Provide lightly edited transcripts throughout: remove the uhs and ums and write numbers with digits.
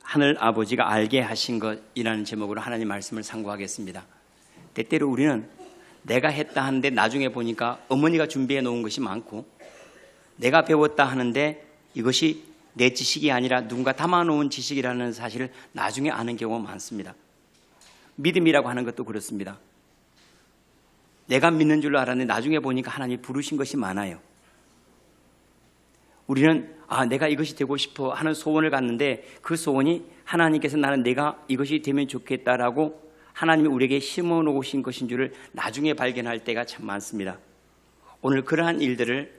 하늘 아버지가 알게 하신 것이라는 제목으로 하나님 말씀을 상고하겠습니다. 때때로 우리는 내가 했다 하는데 나중에 보니까 어머니가 준비해 놓은 것이 많고, 내가 배웠다 하는데 이것이 내 지식이 아니라 누군가 담아놓은 지식이라는 사실을 나중에 아는 경우가 많습니다. 믿음이라고 하는 것도 그렇습니다. 내가 믿는 줄로 알았는데 나중에 보니까 하나님이 부르신 것이 많아요. 우리는 내가 이것이 되고 싶어 하는 소원을 갖는데 그 소원이 하나님께서 나는 내가 이것이 되면 좋겠다라고 하나님이 우리에게 심어놓으신 것인 줄을 나중에 발견할 때가 참 많습니다. 오늘 그러한 일들을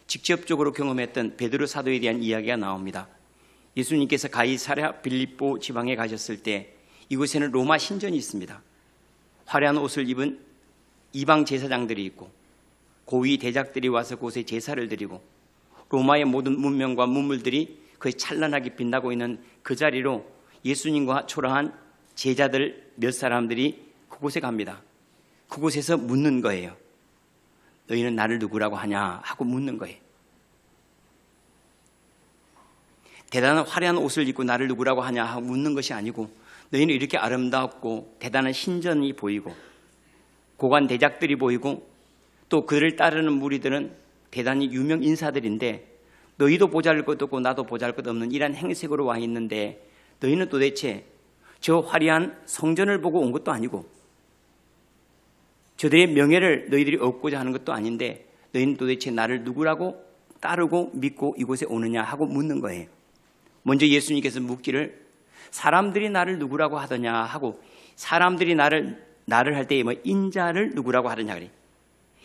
직접적으로 경험했던 베드로 사도에 대한 이야기가 나옵니다. 예수님께서 가이사랴 빌립보 지방에 가셨을 때 이곳에는 로마 신전이 있습니다. 화려한 옷을 입은 이방 제사장들이 있고 고위 대작들이 와서 그곳에 제사를 드리고 로마의 모든 문명과 문물들이 거의 찬란하게 빛나고 있는 그 자리로 예수님과 초라한 제자들 몇 사람들이 그곳에 갑니다. 그곳에서 묻는 거예요. 너희는 나를 누구라고 하냐 하고 묻는 거예요. 대단한 화려한 옷을 입고 나를 누구라고 하냐 하고 묻는 것이 아니고, 너희는 이렇게 아름답고 대단한 신전이 보이고 고관 대작들이 보이고 또 그를 따르는 무리들은 대단히 유명 인사들인데 너희도 보잘것 없고 나도 보잘것 없는 이런 행색으로 와 있는데 너희는 도대체 저 화려한 성전을 보고 온 것도 아니고 저들의 명예를 너희들이 얻고자 하는 것도 아닌데 너희는 도대체 나를 누구라고 따르고 믿고 이곳에 오느냐 하고 묻는 거예요. 먼저 예수님께서 묻기를 사람들이 나를 누구라고 하더냐 하고, 사람들이 나를 할 때 인자를 누구라고 하더냐 그래.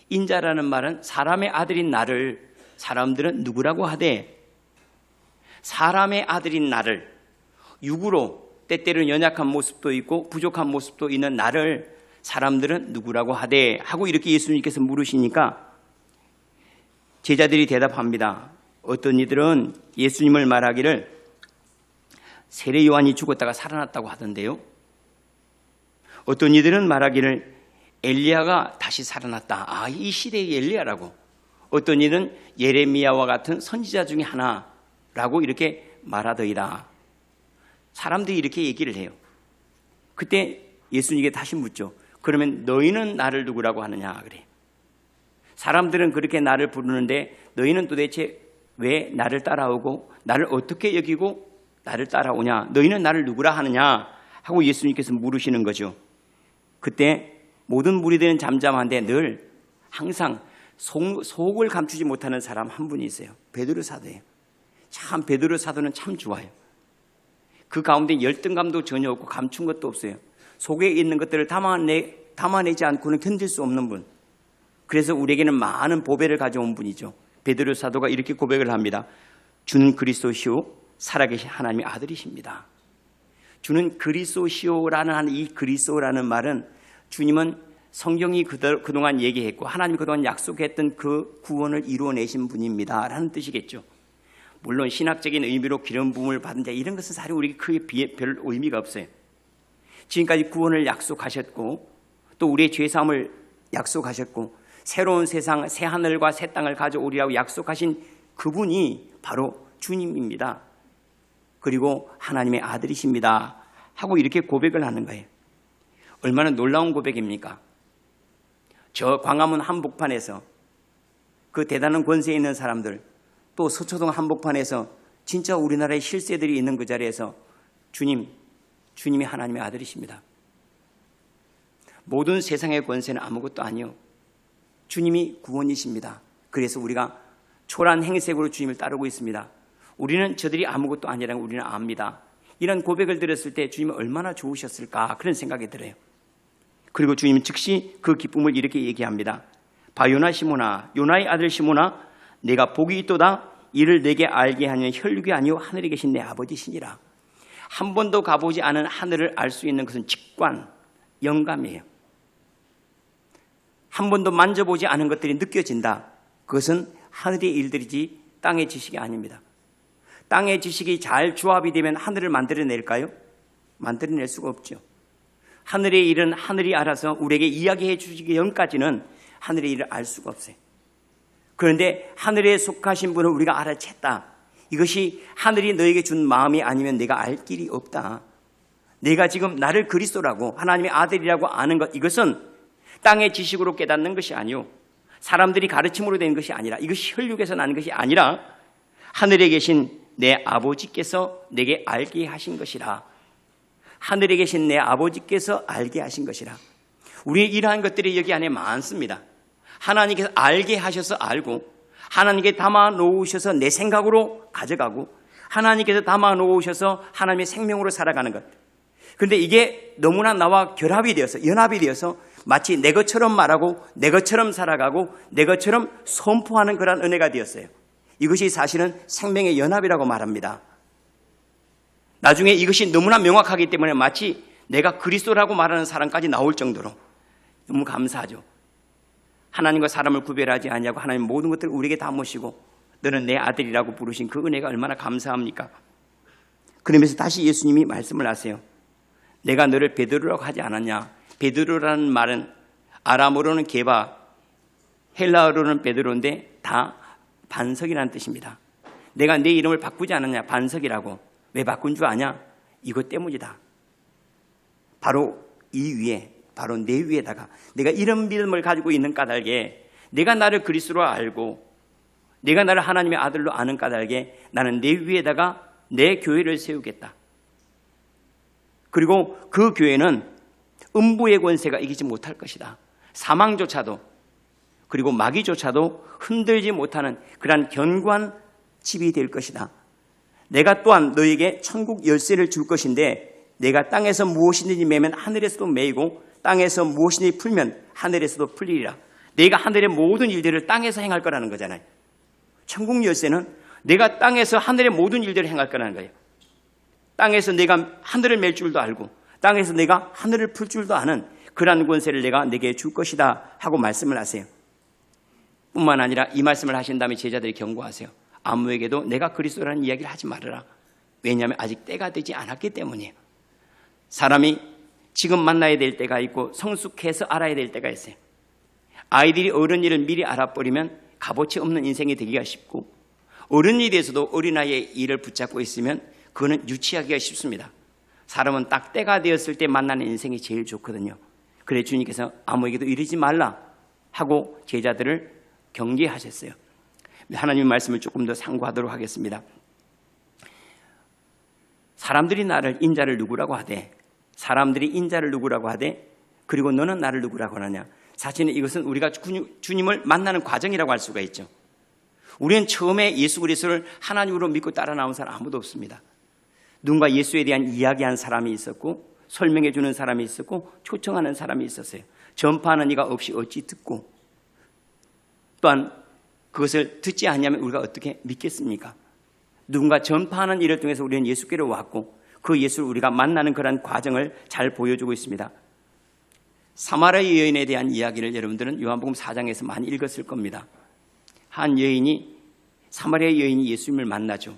인자라는 말은 사람의 아들인 나를 사람들은 누구라고 하되, 사람의 아들인 나를, 육으로 때때로는 연약한 모습도 있고 부족한 모습도 있는 나를 사람들은 누구라고 하되 하고 이렇게 예수님께서 물으시니까 제자들이 대답합니다. 어떤 이들은 예수님을 말하기를 세례 요한이 죽었다가 살아났다고 하던데요. 어떤 이들은 말하기를 엘리야가 다시 살아났다. 이 시대의 엘리야라고. 어떤 이는 예레미야와 같은 선지자 중에 하나라고 이렇게 말하더이다. 사람들이 이렇게 얘기를 해요. 그때 예수님께 다시 묻죠. 그러면 너희는 나를 누구라고 하느냐 그래. 사람들은 그렇게 나를 부르는데 너희는 도대체 왜 나를 따라오고 나를 어떻게 여기고 나를 따라오냐, 너희는 나를 누구라 하느냐 하고 예수님께서 물으시는 거죠. 그때 모든 무리들은 잠잠한데 늘 항상 속을 감추지 못하는 사람 한 분이 있어요. 베드로 사도예요. 참 베드로 사도는 참 좋아요. 그 가운데 열등감도 전혀 없고 감춘 것도 없어요. 속에 있는 것들을 담아내지 않고는 견딜 수 없는 분. 그래서 우리에게는 많은 보배를 가져온 분이죠. 베드로 사도가 이렇게 고백을 합니다. 주는 그리스도시요 살아계신 하나님의 아들이십니다. 주는 그리스도시요라는 이 그리스도라는 말은 주님은 성경이 그동안 얘기했고 하나님이 그동안 약속했던 그 구원을 이루어내신 분입니다 라는 뜻이겠죠. 물론 신학적인 의미로 기름 부음을 받은 자 이런 것은 사실 우리에게 크게 별 의미가 없어요. 지금까지 구원을 약속하셨고 또 우리의 죄사함을 약속하셨고 새로운 세상 새 하늘과 새 땅을 가져오리라고 약속하신 그분이 바로 주님입니다. 그리고 하나님의 아들이십니다 하고 이렇게 고백을 하는 거예요. 얼마나 놀라운 고백입니까? 저 광화문 한복판에서 그 대단한 권세에 있는 사람들, 또 서초동 한복판에서 진짜 우리나라의 실세들이 있는 그 자리에서 주님이 하나님의 아들이십니다. 모든 세상의 권세는 아무것도 아니요, 주님이 구원이십니다. 그래서 우리가 초라한 행색으로 주님을 따르고 있습니다. 우리는 저들이 아무것도 아니라는 우리는 압니다. 이런 고백을 들었을 때 주님은 얼마나 좋으셨을까 그런 생각이 들어요. 그리고 주님은 즉시 그 기쁨을 이렇게 얘기합니다. 바요나 시몬아, 요나의 아들 시몬아, 내가 복이 있도다. 이를 내게 알게 하는 혈육이 아니요 하늘에 계신 내 아버지시니라. 한 번도 가보지 않은 하늘을 알 수 있는 것은 직관, 영감이에요. 한 번도 만져보지 않은 것들이 느껴진다. 그것은 하늘의 일들이지 땅의 지식이 아닙니다. 땅의 지식이 잘 조합이 되면 하늘을 만들어낼까요? 만들어낼 수가 없죠. 하늘의 일은 하늘이 알아서 우리에게 이야기해 주시기 전까지는 하늘의 일을 알 수가 없어요. 그런데 하늘에 속하신 분을 우리가 알아챘다. 이것이 하늘이 너에게 준 마음이 아니면 내가 알 길이 없다. 내가 지금 나를 그리스도라고 하나님의 아들이라고 아는 것, 이것은 땅의 지식으로 깨닫는 것이 아니요, 사람들이 가르침으로 된 것이 아니라, 이것이 혈육에서 나는 것이 아니라 하늘에 계신 내 아버지께서 내게 알게 하신 것이라. 하늘에 계신 내 아버지께서 알게 하신 것이라. 우리의 이러한 것들이 여기 안에 많습니다. 하나님께서 알게 하셔서 알고, 하나님께 담아 놓으셔서 내 생각으로 가져가고, 하나님께서 담아 놓으셔서 하나님의 생명으로 살아가는 것. 그런데 이게 너무나 나와 결합이 되어서, 연합이 되어서 마치 내 것처럼 말하고 내 것처럼 살아가고 내 것처럼 선포하는 그런 은혜가 되었어요. 이것이 사실은 생명의 연합이라고 말합니다. 나중에 이것이 너무나 명확하기 때문에 마치 내가 그리스도라고 말하는 사람까지 나올 정도로 너무 감사하죠. 하나님과 사람을 구별하지 아니하고 하나님 모든 것들을 우리에게 다 모시고 너는 내 아들이라고 부르신 그 은혜가 얼마나 감사합니까? 그러면서 다시 예수님이 말씀을 하세요. 내가 너를 베드로라고 하지 않았냐? 베드로라는 말은 아람어로는 게바, 헬라어로는 베드로인데 다 반석이라는 뜻입니다. 내가 내 이름을 바꾸지 않았냐? 반석이라고. 왜 바꾼 줄 아냐? 이것 때문이다. 바로 이 위에, 바로 내 위에다가 내가 이런 믿음을 가지고 있는 까닭에, 내가 나를 그리스도로 알고 내가 나를 하나님의 아들로 아는 까닭에 나는 내 위에다가 내 교회를 세우겠다. 그리고 그 교회는 음부의 권세가 이기지 못할 것이다. 사망조차도, 그리고 마귀조차도 흔들지 못하는 그러한 견고한 집이 될 것이다. 내가 또한 너에게 천국 열쇠를 줄 것인데, 내가 땅에서 무엇이든지 매면 하늘에서도 매이고 땅에서 무엇이든지 풀면 하늘에서도 풀리리라. 내가 하늘의 모든 일들을 땅에서 행할 거라는 거잖아요. 천국 열쇠는 내가 땅에서 하늘의 모든 일들을 행할 거라는 거예요. 땅에서 내가 하늘을 맬 줄도 알고 땅에서 내가 하늘을 풀 줄도 아는 그러한 권세를 내가 내게 줄 것이다 하고 말씀을 하세요. 뿐만 아니라 이 말씀을 하신 다음에 제자들이 경고하세요. 아무에게도 내가 그리스도라는 이야기를 하지 말아라. 왜냐하면 아직 때가 되지 않았기 때문이에요. 사람이 지금 만나야 될 때가 있고 성숙해서 알아야 될 때가 있어요. 아이들이 어른 일을 미리 알아버리면 값어치 없는 인생이 되기가 쉽고, 어른이 돼서도 어린아이의 일을 붙잡고 있으면 그거는 유치하기가 쉽습니다. 사람은 딱 때가 되었을 때 만나는 인생이 제일 좋거든요. 그래 주님께서 아무에게도 이러지 말라 하고 제자들을 경계하셨어요. 하나님의 말씀을 조금 더 상고하도록 하겠습니다. 사람들이 나를 인자를 누구라고 하되, 사람들이 인자를 누구라고 하되, 그리고 너는 나를 누구라고 하느냐? 사실은 이것은 우리가 주님을 만나는 과정이라고 할 수가 있죠. 우리는 처음에 예수 그리스도를 하나님으로 믿고 따라 나온 사람 아무도 없습니다. 누군가 예수에 대한 이야기한 사람이 있었고, 설명해 주는 사람이 있었고, 초청하는 사람이 있었어요. 전파하는 이가 없이 어찌 듣고, 또한 그것을 듣지 않으면 우리가 어떻게 믿겠습니까? 누군가 전파하는 일을 통해서 우리는 예수께로 왔고, 그 예수를 우리가 만나는 그런 과정을 잘 보여주고 있습니다. 사마리아 여인에 대한 이야기를 여러분들은 요한복음 4장에서 많이 읽었을 겁니다. 한 여인이, 사마리아 여인이 예수님을 만나죠.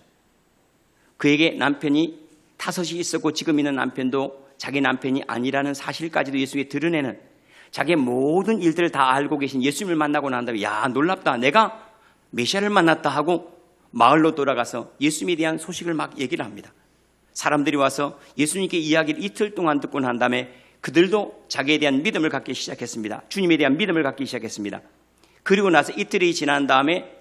그에게 남편이 5이 있었고 지금 있는 남편도 자기 남편이 아니라는 사실까지도 예수에게 드러내는, 자기의 모든 일들을 다 알고 계신 예수님을 만나고 난 다음에, 야, 놀랍다, 내가 메시아를 만났다 하고 마을로 돌아가서 예수님에 대한 소식을 막 얘기를 합니다. 사람들이 와서 예수님께 이야기를 이틀 동안 듣고 난 다음에 그들도 자기에 대한 믿음을 갖기 시작했습니다. 주님에 대한 믿음을 갖기 시작했습니다. 그리고 나서 이틀이 지난 다음에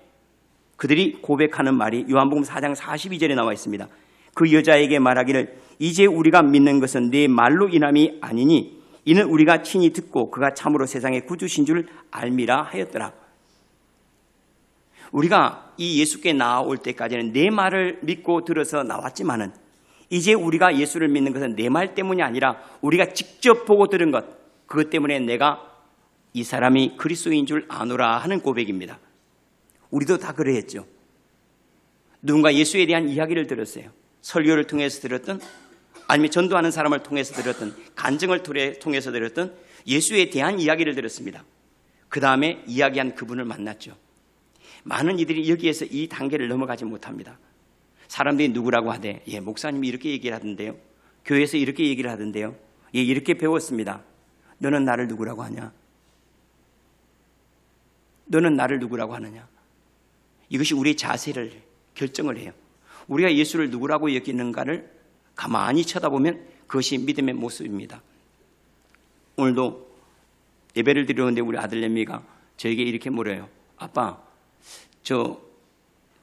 그들이 고백하는 말이 요한복음 4장 42절에 나와 있습니다. 그 여자에게 말하기를, 이제 우리가 믿는 것은 네 말로 인함이 아니니 이는 우리가 친히 듣고 그가 참으로 세상의 구주신 줄 알미라 하였더라. 우리가 이 예수께 나올 때까지는 내 말을 믿고 들어서 나왔지만은, 이제 우리가 예수를 믿는 것은 내 말 때문이 아니라 우리가 직접 보고 들은 것, 그것 때문에 내가 이 사람이 그리스도인 줄 아노라 하는 고백입니다. 우리도 다 그러했죠. 누군가 예수에 대한 이야기를 들었어요. 설교를 통해서 들었던, 아니면 전도하는 사람을 통해서 들었던, 간증을 통해서 들었던 예수에 대한 이야기를 들었습니다. 그 다음에 이야기한 그분을 만났죠. 많은 이들이 여기에서 이 단계를 넘어가지 못합니다. 사람들이 누구라고 하되, 예, 목사님이 이렇게 얘기를 하던데요, 교회에서 이렇게 얘기를 하던데요, 예, 이렇게 배웠습니다. 너는 나를 누구라고 하냐? 너는 나를 누구라고 하느냐? 이것이 우리의 자세를 결정을 해요. 우리가 예수를 누구라고 여기는가를 가만히 쳐다보면 그것이 믿음의 모습입니다. 오늘도 예배를 드리는데 우리 아들 내미가 저에게 이렇게 물어요. 아빠, 저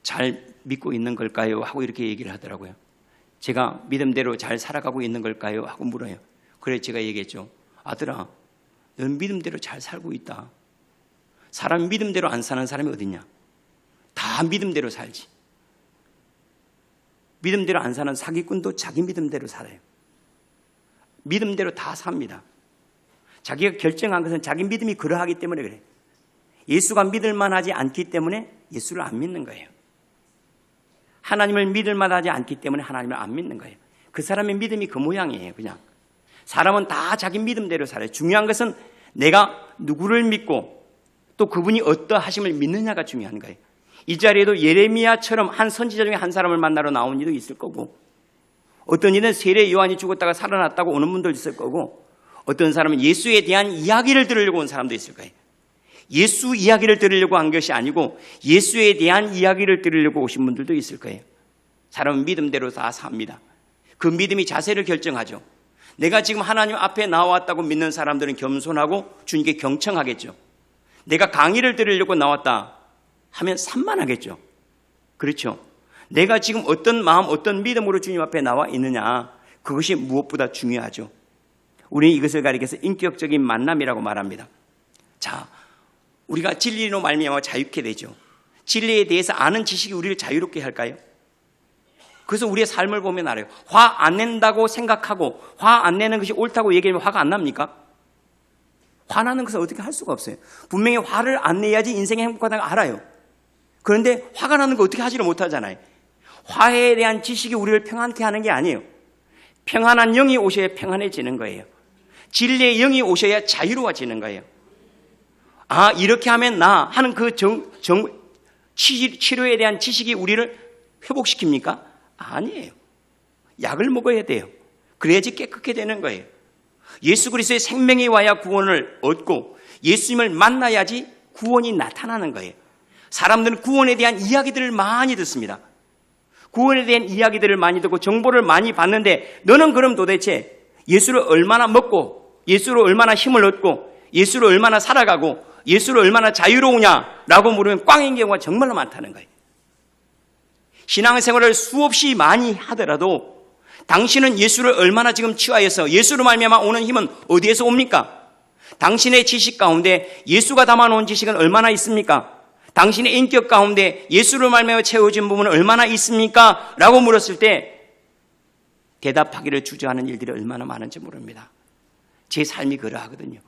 잘 믿고 있는 걸까요? 하고 이렇게 얘기를 하더라고요. 제가 믿음대로 잘 살아가고 있는 걸까요? 하고 물어요. 그래 제가 얘기했죠. 아들아, 넌 믿음대로 잘 살고 있다. 사람 믿음대로 안 사는 사람이 어딨냐? 다 믿음대로 살지. 믿음대로 안 사는 사기꾼도 자기 믿음대로 살아요. 믿음대로 다 삽니다. 자기가 결정한 것은 자기 믿음이 그러하기 때문에 그래. 예수가 믿을 만하지 않기 때문에 예수를 안 믿는 거예요. 하나님을 믿을 만하지 않기 때문에 하나님을 안 믿는 거예요. 그 사람의 믿음이 그 모양이에요. 그냥 사람은 다 자기 믿음대로 살아요. 중요한 것은 내가 누구를 믿고 또 그분이 어떠하심을 믿느냐가 중요한 거예요. 이 자리에도 예레미야처럼 한 선지자 중에 한 사람을 만나러 나온 이도 있을 거고, 어떤 이는 세례 요한이 죽었다가 살아났다고 오는 분도 있을 거고, 어떤 사람은 예수에 대한 이야기를 들으려고 온 사람도 있을 거예요. 예수 이야기를 들으려고 한 것이 아니고 예수에 대한 이야기를 들으려고 오신 분들도 있을 거예요. 사람은 믿음대로 다 삽니다. 그 믿음이 자세를 결정하죠. 내가 지금 하나님 앞에 나왔다고 믿는 사람들은 겸손하고 주님께 경청하겠죠. 내가 강의를 들으려고 나왔다 하면 산만하겠죠. 그렇죠. 내가 지금 어떤 마음, 어떤 믿음으로 주님 앞에 나와 있느냐, 그것이 무엇보다 중요하죠. 우리는 이것을 가리켜서 인격적인 만남이라고 말합니다. 자, 우리가 진리로 말미암아 자유케 되죠. 진리에 대해서 아는 지식이 우리를 자유롭게 할까요? 그래서 우리의 삶을 보면 알아요. 화 안 낸다고 생각하고 화 안 내는 것이 옳다고 얘기하면 화가 안 납니까? 화나는 것은 어떻게 할 수가 없어요. 분명히 화를 안 내야지 인생이 행복하다는 걸 알아요. 그런데 화가 나는 거 어떻게 하지를 못하잖아요. 화해에 대한 지식이 우리를 평안케 하는 게 아니에요. 평안한 영이 오셔야 평안해지는 거예요. 진리의 영이 오셔야 자유로워지는 거예요. 아, 이렇게 하면 나 하는 그 치료에 대한 지식이 우리를 회복시킵니까? 아니에요. 약을 먹어야 돼요. 그래야지 깨끗게 되는 거예요. 예수 그리스도의 생명이 와야 구원을 얻고 예수님을 만나야지 구원이 나타나는 거예요. 사람들은 구원에 대한 이야기들을 많이 듣습니다. 구원에 대한 이야기들을 많이 듣고 정보를 많이 받는데, 너는 그럼 도대체 예수를 얼마나 먹고 예수로 얼마나 힘을 얻고 예수로 얼마나 살아가고 예수로 얼마나 자유로우냐라고 물으면 꽝인 경우가 정말로 많다는 거예요. 신앙생활을 수없이 많이 하더라도 당신은 예수를 얼마나 지금 취하여서 예수로 말미암아 오는 힘은 어디에서 옵니까? 당신의 지식 가운데 예수가 담아놓은 지식은 얼마나 있습니까? 당신의 인격 가운데 예수로 말미암아 채워진 부분은 얼마나 있습니까? 라고 물었을 때 대답하기를 주저하는 일들이 얼마나 많은지 모릅니다. 제 삶이 그러하거든요.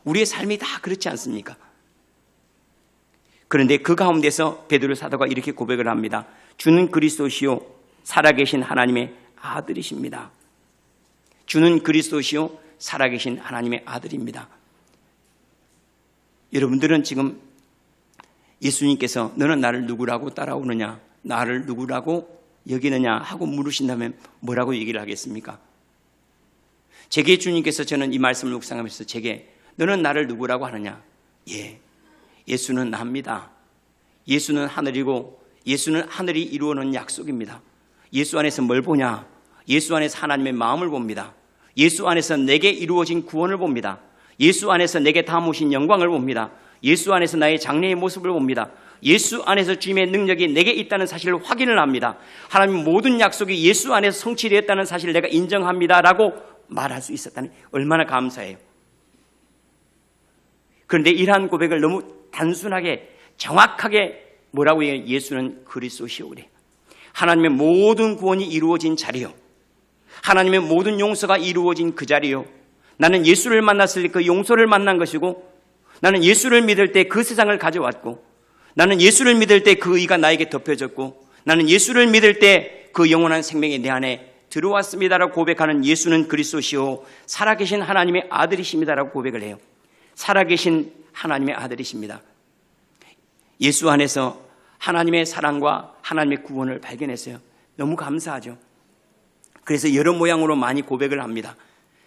우리의 삶이 다 그렇지 않습니까? 그런데 그 가운데서 베드로 사도가 이렇게 고백을 합니다. 주는 그리스도시요 살아계신 하나님의 아들이십니다. 주는 그리스도시요 살아계신 하나님의 아들입니다. 여러분들은 지금 예수님께서 너는 나를 누구라고 따라오느냐, 나를 누구라고 여기느냐 하고 물으신다면 뭐라고 얘기를 하겠습니까? 제게 주님께서, 저는 이 말씀을 묵상하면서 제게 너는 나를 누구라고 하느냐? 예수는 나입니다. 예수는 하늘이고 예수는 하늘이 이루어놓은 약속입니다. 예수 안에서 뭘 보냐? 예수 안에서 하나님의 마음을 봅니다. 예수 안에서 내게 이루어진 구원을 봅니다. 예수 안에서 내게 담으신 영광을 봅니다. 예수 안에서 나의 장래의 모습을 봅니다. 예수 안에서 주님의 능력이 내게 있다는 사실을 확인을 합니다. 하나님 모든 약속이 예수 안에서 성취되었다는 사실을 내가 인정합니다라고 말할 수 있었다니 얼마나 감사해요. 그런데 이러한 고백을 너무 단순하게 정확하게 뭐라고 해요? 예수는 그리스도시오 그래. 하나님의 모든 구원이 이루어진 자리요, 하나님의 모든 용서가 이루어진 그 자리요, 나는 예수를 만났을 때 그 용서를 만난 것이고, 나는 예수를 믿을 때 그 세상을 가져왔고, 나는 예수를 믿을 때 그 의가 나에게 덮여졌고, 나는 예수를 믿을 때 그 영원한 생명이 내 안에 들어왔습니다라고 고백하는 예수는 그리스도시요 살아계신 하나님의 아들이십니다라고 고백을 해요. 살아계신 하나님의 아들이십니다. 예수 안에서 하나님의 사랑과 하나님의 구원을 발견했어요. 너무 감사하죠. 그래서 여러 모양으로 많이 고백을 합니다.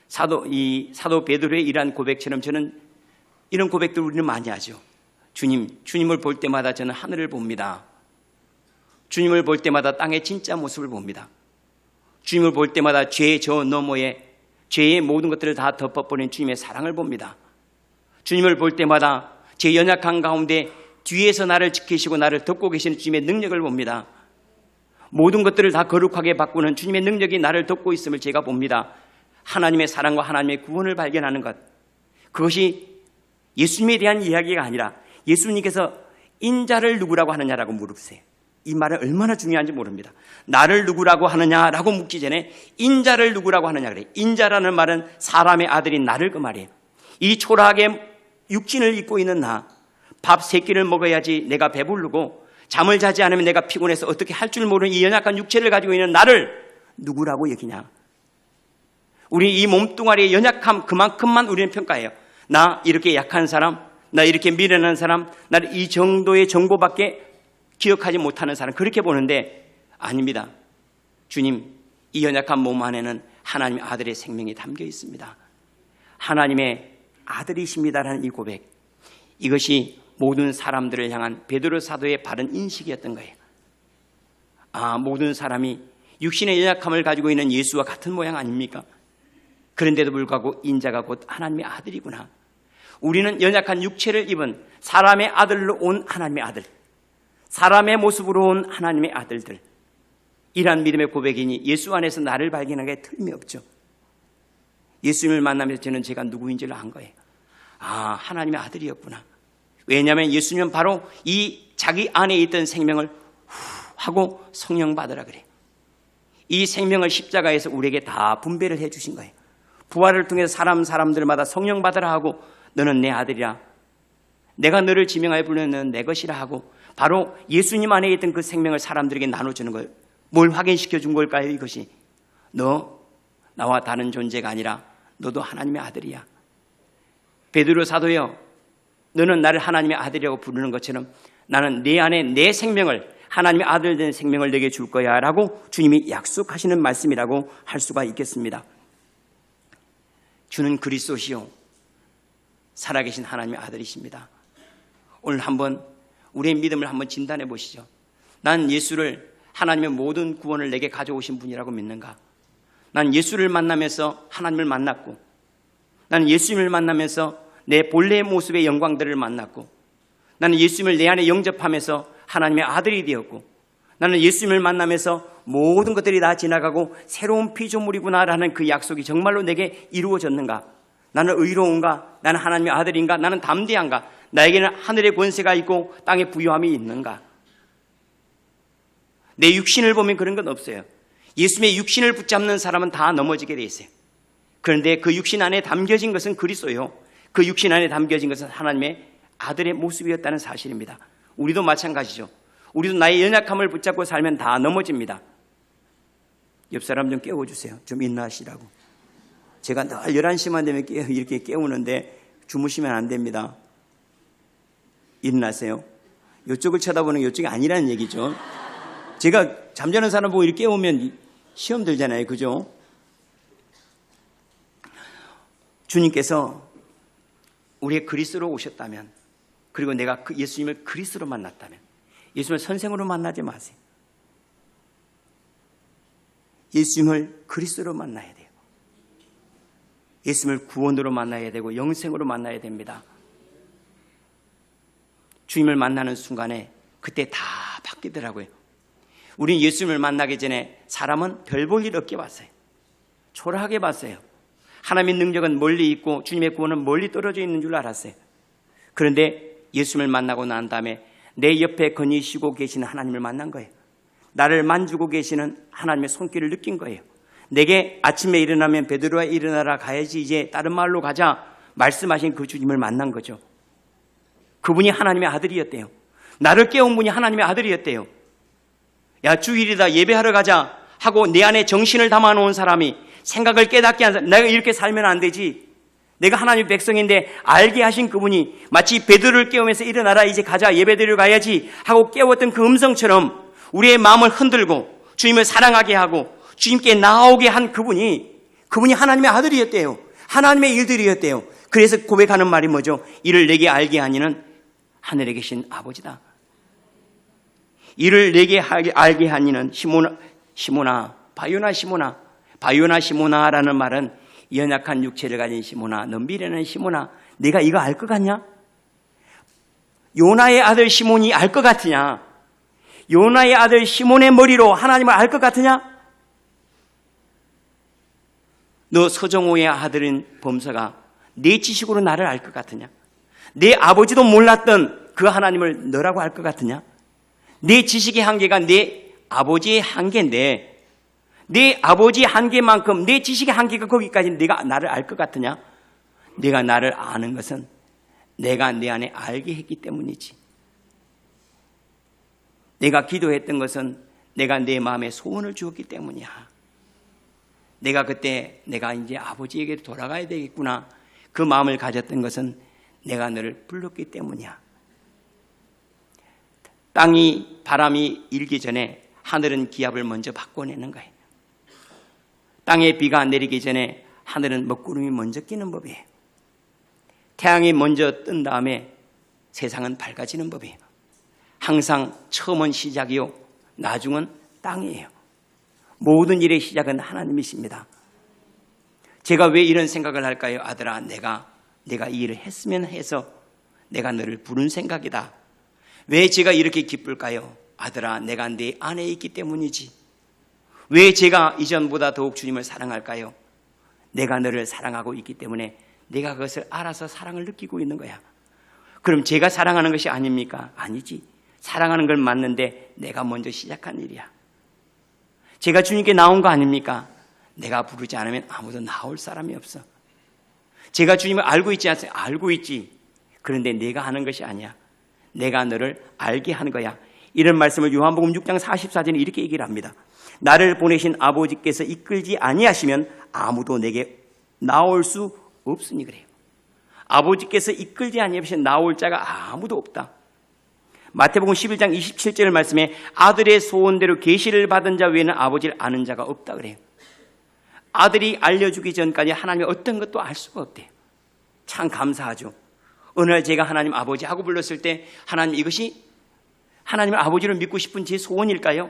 사도 베드로의 이러한 고백처럼 저는 이런 고백들 우리는 많이 하죠. 주님을 볼 때마다 저는 하늘을 봅니다. 주님을 볼 때마다 땅의 진짜 모습을 봅니다. 주님을 볼 때마다 죄의 저 너머에 죄의 모든 것들을 다 덮어버린 주님의 사랑을 봅니다. 주님을 볼 때마다 제 연약한 가운데 뒤에서 나를 지키시고 나를 덮고 계시는 주님의 능력을 봅니다. 모든 것들을 다 거룩하게 바꾸는 주님의 능력이 나를 덮고 있음을 제가 봅니다. 하나님의 사랑과 하나님의 구원을 발견하는 것, 그것이 예수님에 대한 이야기가 아니라 예수님께서 인자를 누구라고 하느냐라고 물으세요. 이 말은 얼마나 중요한지 모릅니다. 나를 누구라고 하느냐라고 묻기 전에 인자를 누구라고 하느냐 그래요. 인자라는 말은 사람의 아들인 나를 그 말이에요. 이 초라하게 육신을 입고 있는 나, 밥 3끼를 먹어야지 내가 배부르고 잠을 자지 않으면 내가 피곤해서 어떻게 할 줄 모르는 이 연약한 육체를 가지고 있는 나를 누구라고 여기냐. 우리 이 몸뚱아리의 연약함 그만큼만 우리는 평가해요. 나 이렇게 약한 사람, 나 이렇게 미련한 사람, 나를 이 정도의 정보밖에 기억하지 못하는 사람, 그렇게 보는데 아닙니다. 주님, 이 연약한 몸 안에는 하나님의 아들의 생명이 담겨 있습니다. 하나님의 아들이십니다라는 이 고백, 이것이 모든 사람들을 향한 베드로 사도의 바른 인식이었던 거예요. 모든 사람이 육신의 연약함을 가지고 있는 예수와 같은 모양 아닙니까? 그런데도 불구하고 인자가 곧 하나님의 아들이구나. 우리는 연약한 육체를 입은 사람의 아들로 온 하나님의 아들, 사람의 모습으로 온 하나님의 아들들, 이러한 믿음의 고백이니 예수 안에서 나를 발견한 게 틀림이 없죠. 예수님을 만나면서 저는 제가 누구인지를 안 거예요. 하나님의 아들이었구나. 왜냐하면 예수님은 바로 이 자기 안에 있던 생명을 하고 성령 받으라 그래요. 이 생명을 십자가에서 우리에게 다 분배를 해 주신 거예요. 부활을 통해서 사람들마다 성령 받으라 하고 너는 내 아들이라, 내가 너를 지명하여 부르는 내 것이라 하고 바로 예수님 안에 있던 그 생명을 사람들에게 나눠주는 걸, 뭘 확인시켜 준 걸까요? 이것이 너 나와 다른 존재가 아니라 너도 하나님의 아들이야. 베드로 사도여, 너는 나를 하나님의 아들이라고 부르는 것처럼 나는 내 안에 내 생명을, 하나님의 아들 된 생명을 내게 줄 거야 라고 주님이 약속하시는 말씀이라고 할 수가 있겠습니다. 주는 그리스도시요 살아계신 하나님의 아들이십니다. 오늘 한번 우리의 믿음을 한번 진단해 보시죠. 난 예수를 하나님의 모든 구원을 내게 가져오신 분이라고 믿는가? 난 예수를 만나면서 하나님을 만났고, 나는 예수님을 만나면서 내 본래의 모습의 영광들을 만났고, 나는 예수님을 내 안에 영접하면서 하나님의 아들이 되었고, 나는 예수님을 만나면서 모든 것들이 다 지나가고 새로운 피조물이구나라는 그 약속이 정말로 내게 이루어졌는가? 나는 의로운가? 나는 하나님의 아들인가? 나는 담대한가? 나에게는 하늘의 권세가 있고 땅의 부유함이 있는가? 내 육신을 보면 그런 건 없어요. 예수님의 육신을 붙잡는 사람은 다 넘어지게 돼 있어요. 그런데 그 육신 안에 담겨진 것은 그리스도예요. 그 육신 안에 담겨진 것은 하나님의 아들의 모습이었다는 사실입니다. 우리도 마찬가지죠. 우리도 나의 연약함을 붙잡고 살면 다 넘어집니다. 옆 사람 좀 깨워주세요. 좀 인나하시라고. 제가 늘 11시만 되면 이렇게 깨우는데 주무시면 안 됩니다. 일어나세요. 이쪽을 쳐다보는 이쪽이 아니라는 얘기죠. 제가 잠자는 사람 보고 이렇게 깨우면 시험 들잖아요. 그죠? 주님께서 우리의 그리스도로 오셨다면, 그리고 내가 예수님을 그리스도로 만났다면, 예수님을 선생으로 만나지 마세요. 예수님을 그리스도로 만나야 돼요. 예수님을 구원으로 만나야 되고 영생으로 만나야 됩니다. 주님을 만나는 순간에 그때 다 바뀌더라고요. 우린 예수님을 만나기 전에 사람은 별 볼 일 없게 봤어요. 초라하게 봤어요. 하나님의 능력은 멀리 있고 주님의 구원은 멀리 떨어져 있는 줄 알았어요. 그런데 예수님을 만나고 난 다음에 내 옆에 건히 쉬고 계시는 하나님을 만난 거예요. 나를 만지고 계시는 하나님의 손길을 느낀 거예요. 내게 아침에 일어나면 베드로야 일어나라, 가야지, 이제 다른 마을로 가자 말씀하신 그 주님을 만난 거죠. 그분이 하나님의 아들이었대요. 나를 깨운 분이 하나님의 아들이었대요. 야, 주일이다, 예배하러 가자 하고 내 안에 정신을 담아놓은 사람이, 생각을 깨닫게 한 사람, 내가 이렇게 살면 안 되지, 내가 하나님의 백성인데 알게 하신 그분이 마치 베드로를 깨우면서 일어나라, 이제 가자, 예배드리러 가야지 하고 깨웠던 그 음성처럼 우리의 마음을 흔들고 주님을 사랑하게 하고 주님께 나오게 한 그분이 하나님의 아들이었대요. 하나님의 일들이었대요. 그래서 고백하는 말이 뭐죠? 이를 내게 알게 하니는 하늘에 계신 아버지다. 이를 내게 알게 한 이는 바요나 시모나라는 말은 연약한 육체를 가진 시모나, 너 미련한 시모나, 내가 이거 알 것 같냐? 요나의 아들 시몬이 알 것 같으냐? 요나의 아들 시몬의 머리로 하나님을 알 것 같으냐? 너 서정호의 아들인 범서가 내 지식으로 나를 알 것 같으냐? 내 아버지도 몰랐던 그 하나님을 너라고 알 것 같으냐? 내 지식의 한계가 내 아버지의 한계인데 내 아버지 한계만큼 내 지식의 한계가 거기까지 내가 나를 알 것 같으냐? 내가 나를 아는 것은 내가 내 안에 알게 했기 때문이지. 내가 기도했던 것은 내가 내 마음에 소원을 주었기 때문이야. 내가 그때 내가 이제 아버지에게 돌아가야 되겠구나. 그 마음을 가졌던 것은 내가 너를 불렀기 때문이야. 바람이 일기 전에 하늘은 기압을 먼저 바꿔내는 거예요. 땅에 비가 내리기 전에 하늘은 먹구름이 먼저 끼는 법이에요. 태양이 먼저 뜬 다음에 세상은 밝아지는 법이에요. 항상 처음은 시작이요, 나중은 땅이에요. 모든 일의 시작은 하나님이십니다. 제가 왜 이런 생각을 할까요? 아들아, 내가 이 일을 했으면 해서 내가 너를 부른 생각이다. 왜 제가 이렇게 기쁠까요? 아들아, 내가 네 안에 있기 때문이지. 왜 제가 이전보다 더욱 주님을 사랑할까요? 내가 너를 사랑하고 있기 때문에 내가 그것을 알아서 사랑을 느끼고 있는 거야. 그럼 제가 사랑하는 것이 아닙니까? 아니지. 사랑하는 걸 맞는데 내가 먼저 시작한 일이야. 제가 주님께 나온 거 아닙니까? 내가 부르지 않으면 아무도 나올 사람이 없어. 제가 주님을 알고 있지 않습니까? 알고 있지. 그런데 내가 하는 것이 아니야. 내가 너를 알게 하는 거야. 이런 말씀을 요한복음 6장 44절에 이렇게 얘기를 합니다. 나를 보내신 아버지께서 이끌지 아니하시면 아무도 내게 나올 수 없으니 그래요. 아버지께서 이끌지 아니하시면 나올 자가 아무도 없다. 마태복음 11장 27절 말씀에 아들의 소원대로 계시를 받은 자 외에는 아버지를 아는 자가 없다 그래요. 아들이 알려주기 전까지 하나님의 어떤 것도 알 수가 없대요. 참 감사하죠. 어느 날 제가 하나님 아버지 하고 불렀을 때 하나님, 이것이 하나님을 아버지로 믿고 싶은 제 소원일까요?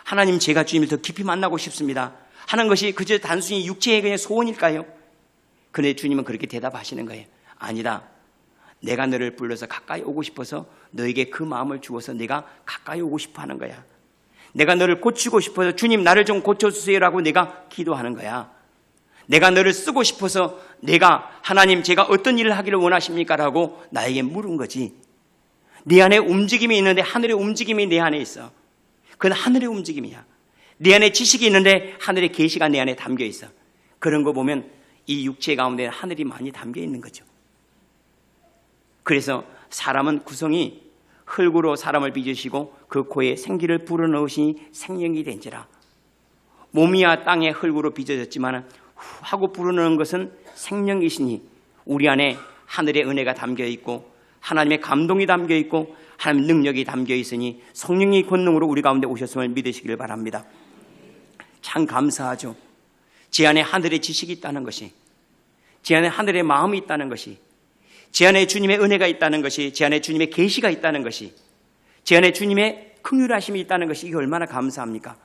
하나님, 제가 주님을 더 깊이 만나고 싶습니다 하는 것이 그저 단순히 육체의 그냥 소원일까요? 그런데 주님은 그렇게 대답하시는 거예요. 아니다. 내가 너를 불러서 가까이 오고 싶어서 너에게 그 마음을 주어서 내가 가까이 오고 싶어 하는 거야. 내가 너를 고치고 싶어서 주님 나를 좀 고쳐주세요라고 내가 기도하는 거야. 내가 너를 쓰고 싶어서 내가 하나님 제가 어떤 일을 하기를 원하십니까? 라고 나에게 물은 거지. 네 안에 움직임이 있는데 하늘의 움직임이 내 안에 있어. 그건 하늘의 움직임이야. 네 안에 지식이 있는데 하늘의 계시가 내 안에 담겨 있어. 그런 거 보면 이 육체 가운데 하늘이 많이 담겨 있는 거죠. 그래서 사람은 구성이 흙으로 사람을 빚으시고 그 코에 생기를 불어넣으시니 생명이 된지라. 몸이야 땅의 흙으로 빚어졌지만 하고 불어넣은 것은 생명이시니 우리 안에 하늘의 은혜가 담겨 있고 하나님의 감동이 담겨 있고 하나님의 능력이 담겨 있으니 성령의 권능으로 우리 가운데 오셨음을 믿으시길 바랍니다. 참 감사하죠. 제 안에 하늘의 지식이 있다는 것이, 제 안에 하늘의 마음이 있다는 것이, 제 안에 주님의 은혜가 있다는 것이, 제 안에 주님의 계시가 있다는 것이, 제 안에 주님의 긍휼하심이 있다는 것이, 이게 얼마나 감사합니까?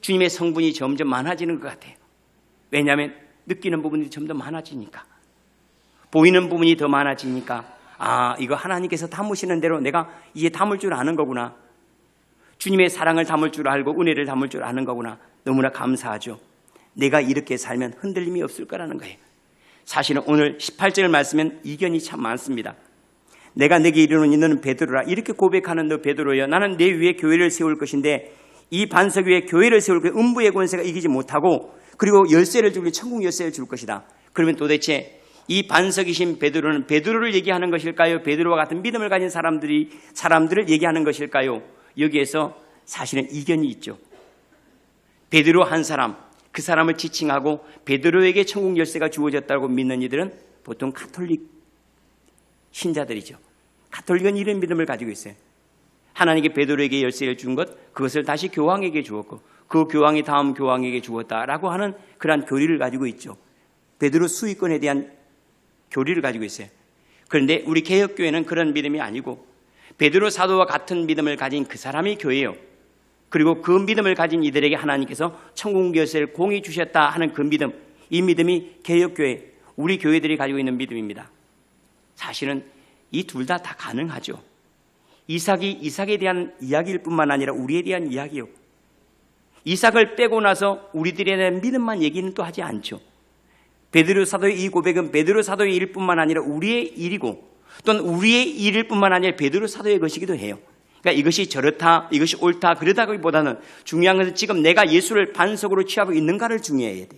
주님의 성분이 점점 많아지는 것 같아요. 왜냐하면 느끼는 부분이 점점 많아지니까, 보이는 부분이 더 많아지니까, 아, 이거 하나님께서 담으시는 대로 내가 이제 담을 줄 아는 거구나. 주님의 사랑을 담을 줄 알고 은혜를 담을 줄 아는 거구나. 너무나 감사하죠. 내가 이렇게 살면 흔들림이 없을 거라는 거예요. 사실은 오늘 18절 말씀은 이견이 참 많습니다. 내가 내게 이르노니 너는 베드로라. 이렇게 고백하는 너 베드로여, 나는 내 위에 교회를 세울 것인데 이 반석 위에 교회를 세울 때 음부의 권세가 이기지 못하고 그리고 열쇠를 주고 천국 열쇠를 줄 것이다. 그러면 도대체 이 반석이신 베드로는 베드로를 얘기하는 것일까요? 베드로와 같은 믿음을 가진 사람들을 얘기하는 것일까요? 여기에서 사실은 이견이 있죠. 베드로 한 사람, 그 사람을 지칭하고 베드로에게 천국 열쇠가 주어졌다고 믿는 이들은 보통 가톨릭 신자들이죠. 가톨릭은 이런 믿음을 가지고 있어요. 하나님께 베드로에게 열쇠를 준 것, 그것을 다시 교황에게 주었고 그 교황이 다음 교황에게 주었다라고 하는 그러한 교리를 가지고 있죠. 베드로 수익권에 대한 교리를 가지고 있어요. 그런데 우리 개혁교회는 그런 믿음이 아니고 베드로 사도와 같은 믿음을 가진 그 사람이 교회예요. 그리고 그 믿음을 가진 이들에게 하나님께서 천국 열쇠를 공히 주셨다 하는 그 믿음, 이 믿음이 개혁교회, 우리 교회들이 가지고 있는 믿음입니다. 사실은 이 둘 다 가능하죠. 이삭에 대한 이야기일 뿐만 아니라 우리에 대한 이야기요. 이삭을 빼고 나서 우리들에 대한 믿음만 얘기는 또 하지 않죠. 베드로 사도의 이 고백은 베드로 사도의 일일 뿐만 아니라 우리의 일이고, 또는 우리의 일일 뿐만 아니라 베드로 사도의 것이기도 해요. 그러니까 이것이 저렇다, 이것이 옳다 그러다기보다는 중요한 것은 지금 내가 예수를 반석으로 취하고 있는가를 중요해야 돼.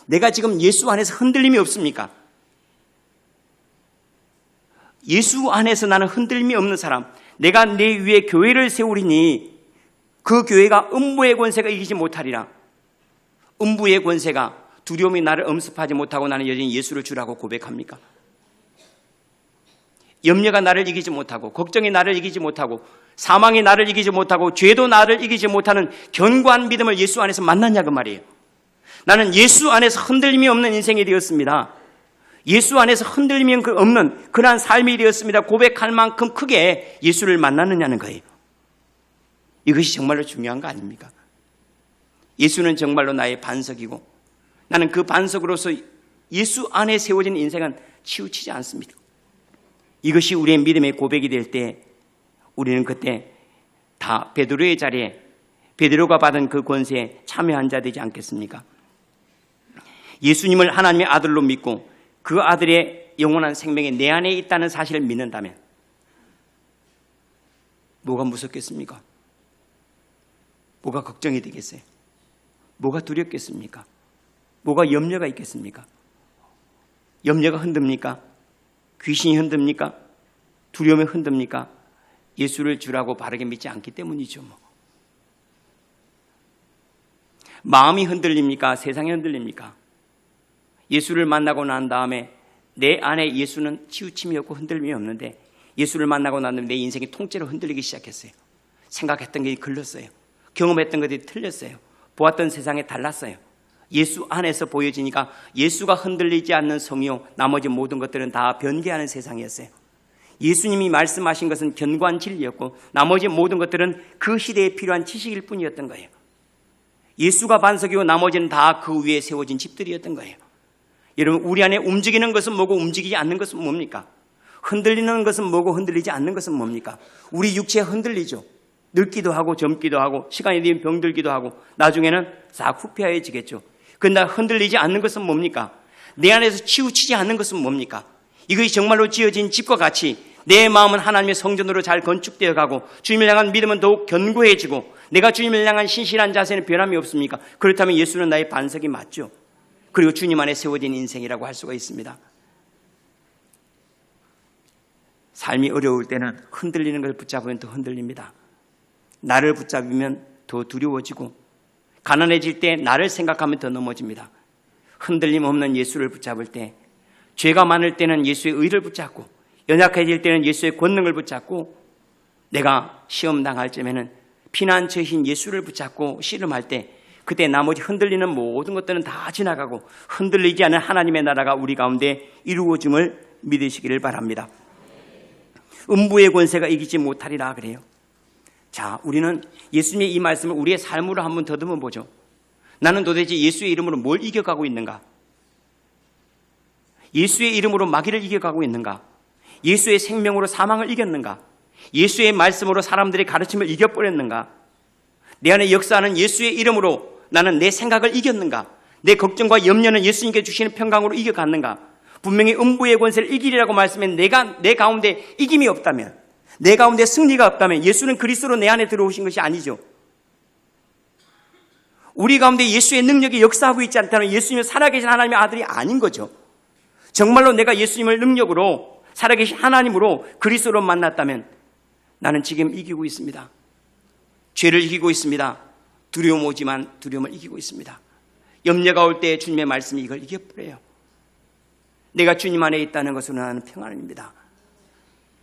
내가 지금 예수 안에서 흔들림이 없습니까? 예수 안에서 나는 흔들림이 없는 사람, 내가 내 위에 교회를 세우리니 그 교회가 음부의 권세가 이기지 못하리라. 음부의 권세가, 두려움이 나를 엄습하지 못하고 나는 여전히 예수를 주라고 고백합니까? 염려가 나를 이기지 못하고, 걱정이 나를 이기지 못하고, 사망이 나를 이기지 못하고, 죄도 나를 이기지 못하는 견고한 믿음을 예수 안에서 만났냐 그 말이에요. 나는 예수 안에서 흔들림이 없는 인생이 되었습니다. 예수 안에서 흔들림이 없는 그러한 삶이 되었습니다. 고백할 만큼 크게 예수를 만났느냐는 거예요. 이것이 정말로 중요한 거 아닙니까? 예수는 정말로 나의 반석이고, 나는 그 반석으로서 예수 안에 세워진 인생은 치우치지 않습니다. 이것이 우리의 믿음의 고백이 될 때 우리는 그때 다 베드로의 자리에, 베드로가 받은 그 권세에 참여한 자 되지 않겠습니까? 예수님을 하나님의 아들로 믿고 그 아들의 영원한 생명이 내 안에 있다는 사실을 믿는다면 뭐가 무섭겠습니까? 뭐가 걱정이 되겠어요? 뭐가 두렵겠습니까? 뭐가 염려가 있겠습니까? 염려가 흔듭니까? 귀신이 흔듭니까? 두려움이 흔듭니까? 예수를 주라고 바르게 믿지 않기 때문이죠. 마음이 흔들립니까? 세상이 흔들립니까? 예수를 만나고 난 다음에 내 안에 예수는 치우침이 없고 흔들림이 없는데, 예수를 만나고 난 다음에 내 인생이 통째로 흔들리기 시작했어요. 생각했던 게 글렀어요. 경험했던 것들이 틀렸어요. 보았던 세상이 달랐어요. 예수 안에서 보여지니까 예수가 흔들리지 않는 성이요, 나머지 모든 것들은 다 변개하는 세상이었어요. 예수님이 말씀하신 것은 견고한 진리였고 나머지 모든 것들은 그 시대에 필요한 지식일 뿐이었던 거예요. 예수가 반석이고 나머지는 다 그 위에 세워진 집들이었던 거예요. 여러분, 우리 안에 움직이는 것은 뭐고 움직이지 않는 것은 뭡니까? 흔들리는 것은 뭐고 흔들리지 않는 것은 뭡니까? 우리 육체에 흔들리죠. 늙기도 하고 젊기도 하고 시간이 되면 병들기도 하고 나중에는 싹 후패해지겠죠. 그러나 흔들리지 않는 것은 뭡니까? 내 안에서 치우치지 않는 것은 뭡니까? 이것이 정말로 지어진 집과 같이 내 마음은 하나님의 성전으로 잘 건축되어 가고 주님을 향한 믿음은 더욱 견고해지고 내가 주님을 향한 신실한 자세는 변함이 없습니까? 그렇다면 예수는 나의 반석이 맞죠. 그리고 주님 안에 세워진 인생이라고 할 수가 있습니다. 삶이 어려울 때는 흔들리는 것을 붙잡으면 더 흔들립니다. 나를 붙잡으면 더 두려워지고, 가난해질 때 나를 생각하면 더 넘어집니다. 흔들림 없는 예수를 붙잡을 때, 죄가 많을 때는 예수의 의를 붙잡고, 연약해질 때는 예수의 권능을 붙잡고, 내가 시험 당할 점에는 피난처이신 예수를 붙잡고 씨름할 때, 그때 나머지 흔들리는 모든 것들은 다 지나가고 흔들리지 않은 하나님의 나라가 우리 가운데 이루어짐을 믿으시기를 바랍니다. 음부의 권세가 이기지 못하리라 그래요. 자, 우리는 예수님의 이 말씀을 우리의 삶으로 한번 더듬어 보죠. 나는 도대체 예수의 이름으로 뭘 이겨가고 있는가? 예수의 이름으로 마귀를 이겨가고 있는가? 예수의 생명으로 사망을 이겼는가? 예수의 말씀으로 사람들의 가르침을 이겨버렸는가? 내 안에 역사하는 예수의 이름으로 나는 내 생각을 이겼는가? 내 걱정과 염려는 예수님께 주시는 평강으로 이겨갔는가? 분명히 음부의 권세를 이기리라고 말씀해 내가 내 가운데 이김이 없다면, 내 가운데 승리가 없다면 예수는 그리스도로 내 안에 들어오신 것이 아니죠. 우리 가운데 예수의 능력이 역사하고 있지 않다면 예수님은 살아계신 하나님의 아들이 아닌 거죠. 정말로 내가 예수님을 능력으로 살아계신 하나님으로 그리스도로 만났다면 나는 지금 이기고 있습니다. 죄를 이기고 있습니다. 두려움 오지만 두려움을 이기고 있습니다. 염려가 올 때 주님의 말씀이 이걸 이겨버려요. 내가 주님 안에 있다는 것으로 나는 평안입니다.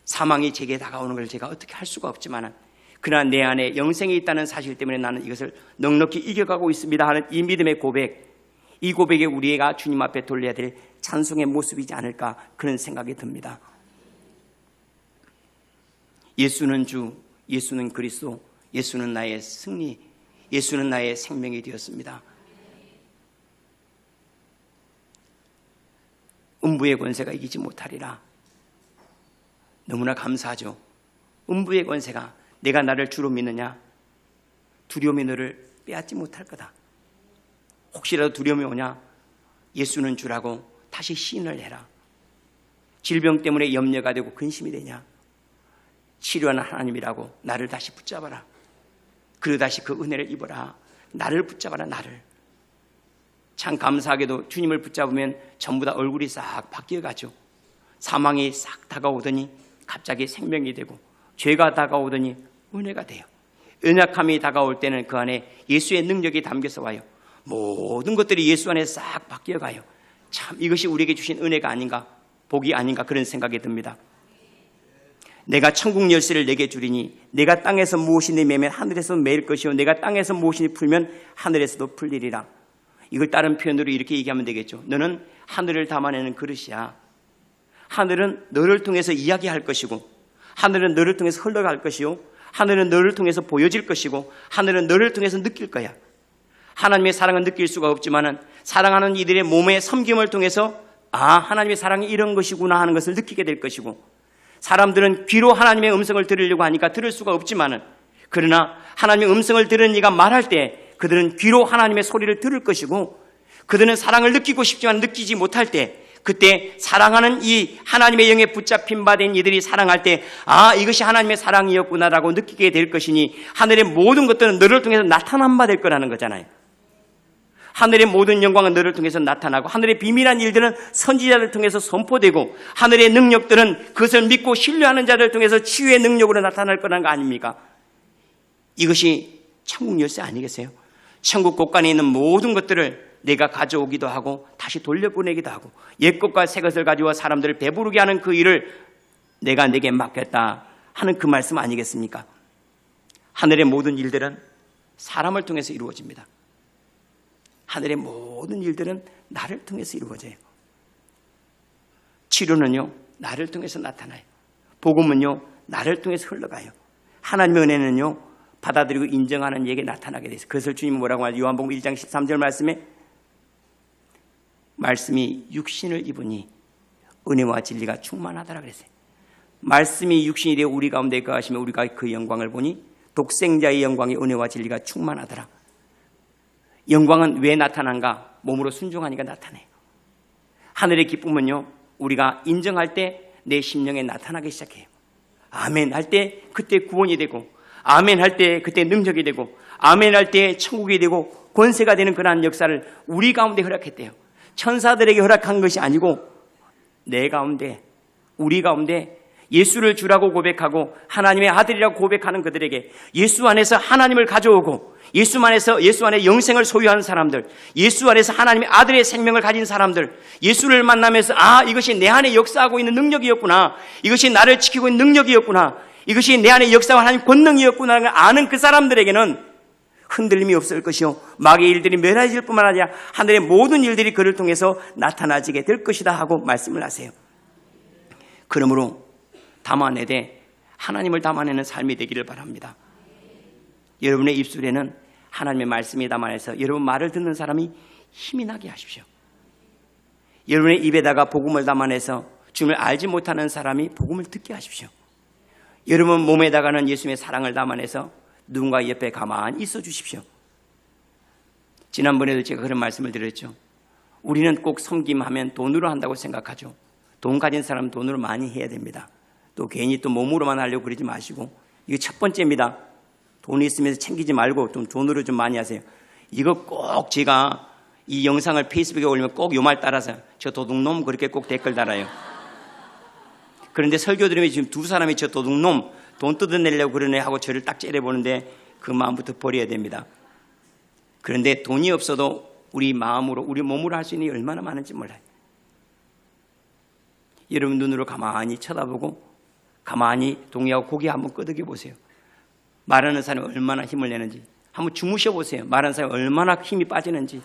사망이 제게 다가오는 걸 제가 어떻게 할 수가 없지만 그러나 내 안에 영생이 있다는 사실 때문에 나는 이것을 넉넉히 이겨가고 있습니다 하는 이 믿음의 고백, 이 고백에 우리가 주님 앞에 돌려야 될 찬송의 모습이지 않을까 그런 생각이 듭니다. 예수는 주, 예수는 그리스도, 예수는 나의 승리, 예수는 나의 생명이 되었습니다. 음부의 권세가 이기지 못하리라. 너무나 감사하죠. 음부의 권세가 내가 나를 주로 믿느냐? 두려움이 너를 빼앗지 못할 거다. 혹시라도 두려움이 오냐? 예수는 주라고 다시 시인을 해라. 질병 때문에 염려가 되고 근심이 되냐? 치료하는 하나님이라고 나를 다시 붙잡아라. 그리고 다시 그 은혜를 입어라. 나를 붙잡아라, 나를. 참 감사하게도 주님을 붙잡으면 전부 다 얼굴이 싹 바뀌어가죠. 사망이 싹 다가오더니 갑자기 생명이 되고, 죄가 다가오더니 은혜가 돼요. 연약함이 다가올 때는 그 안에 예수의 능력이 담겨서 와요. 모든 것들이 예수 안에 싹 바뀌어가요. 참 이것이 우리에게 주신 은혜가 아닌가, 복이 아닌가, 그런 생각이 듭니다. 내가 천국 열쇠를 내게 주리니 내가 땅에서 무엇이니 매면 하늘에서 매일 것이요 내가 땅에서 무엇이니 풀면 하늘에서도 풀리리라. 이걸 다른 표현으로 이렇게 얘기하면 되겠죠. 너는 하늘을 담아내는 그릇이야. 하늘은 너를 통해서 이야기할 것이고, 하늘은 너를 통해서 흘러갈 것이요, 하늘은 너를 통해서 보여질 것이고, 하늘은 너를 통해서 느낄 거야. 하나님의 사랑은 느낄 수가 없지만은 사랑하는 이들의 몸의 섬김을 통해서 하나님의 사랑이 이런 것이구나 하는 것을 느끼게 될 것이고, 사람들은 귀로 하나님의 음성을 들으려고 하니까 들을 수가 없지만은, 그러나 하나님의 음성을 들은 이가 말할 때 그들은 귀로 하나님의 소리를 들을 것이고, 그들은 사랑을 느끼고 싶지만 느끼지 못할 때, 그때 사랑하는 이 하나님의 영에 붙잡힌 바 된 이들이 사랑할 때 이것이 하나님의 사랑이었구나라고 느끼게 될 것이니, 하늘의 모든 것들은 너를 통해서 나타난 바 될 거라는 거잖아요. 하늘의 모든 영광은 너를 통해서 나타나고, 하늘의 비밀한 일들은 선지자를 통해서 선포되고, 하늘의 능력들은 그것을 믿고 신뢰하는 자를 통해서 치유의 능력으로 나타날 거라는 거 아닙니까? 이것이 천국 열쇠 아니겠어요? 천국 곳간에 있는 모든 것들을 내가 가져오기도 하고 다시 돌려보내기도 하고, 옛것과 새것을 가지고 사람들을 배부르게 하는 그 일을 내가 내게 맡겼다 하는 그 말씀 아니겠습니까? 하늘의 모든 일들은 사람을 통해서 이루어집니다. 하늘의 모든 일들은 나를 통해서 이루어져요. 치료는요, 나를 통해서 나타나요. 복음은요, 나를 통해서 흘러가요. 하나님의 은혜는요, 받아들이고 인정하는 이에게 나타나게 돼서, 그것을 주님은 뭐라고 하죠? 요한복음 1장 13절 말씀에 말씀이 육신을 입으니 은혜와 진리가 충만하더라 그랬어요. 말씀이 육신이 되어 우리 가운데 거하시며 우리가 그 영광을 보니 독생자의 영광이 은혜와 진리가 충만하더라. 영광은 왜 나타난가? 몸으로 순종하니까 나타나요. 하늘의 기쁨은요, 우리가 인정할 때 내 심령에 나타나기 시작해요. 아멘 할 때 그때 구원이 되고, 아멘 할 때 그때 능력이 되고, 아멘 할 때 천국이 되고 권세가 되는 그러한 역사를 우리 가운데 허락했대요. 천사들에게 허락한 것이 아니고 내 가운데, 우리 가운데 예수를 주라고 고백하고 하나님의 아들이라고 고백하는 그들에게 예수 안에서 하나님을 가져오고, 예수 안에 영생을 소유하는 사람들, 예수 안에서 하나님의 아들의 생명을 가진 사람들, 예수를 만나면서 이것이 내 안에 역사하고 있는 능력이었구나, 이것이 나를 지키고 있는 능력이었구나, 이것이 내 안에 역사와 하나님 권능이었구나 아는 그 사람들에게는 흔들림이 없을 것이요, 마귀의 일들이 멸하질 뿐만 아니라 하늘의 모든 일들이 그를 통해서 나타나지게 될 것이다 하고 말씀을 하세요. 그러므로 담아내되 하나님을 담아내는 삶이 되기를 바랍니다. 여러분의 입술에는 하나님의 말씀이 담아내서 여러분 말을 듣는 사람이 힘이 나게 하십시오. 여러분의 입에다가 복음을 담아내서 주님을 알지 못하는 사람이 복음을 듣게 하십시오. 여러분 몸에다가는 예수님의 사랑을 담아내서 누군가 옆에 가만히 있어 주십시오. 지난번에도 제가 그런 말씀을 드렸죠. 우리는 꼭 섬김하면 돈으로 한다고 생각하죠. 돈 가진 사람은 돈으로 많이 해야 됩니다. 또 괜히 또 몸으로만 하려고 그러지 마시고, 이게 첫 번째입니다. 돈이 있으면서 챙기지 말고 좀 돈으로 좀 많이 하세요. 이거 꼭 제가 이 영상을 페이스북에 올리면 꼭 요 말 따라서 저 도둑놈 그렇게 꼭 댓글 달아요. 그런데 설교 들으면 지금 두 사람이 저 도둑놈 돈 뜯어내려고 그러네 하고 저를 딱 째려보는데 그 마음부터 버려야 됩니다. 그런데 돈이 없어도 우리 마음으로, 우리 몸으로 할 수 있는 게 얼마나 많은지 몰라요. 여러분 눈으로 가만히 쳐다보고 가만히 동의하고 고개 한번 끄덕여 보세요. 말하는 사람이 얼마나 힘을 내는지 한번 주무셔 보세요. 말하는 사람이 얼마나 힘이 빠지는지.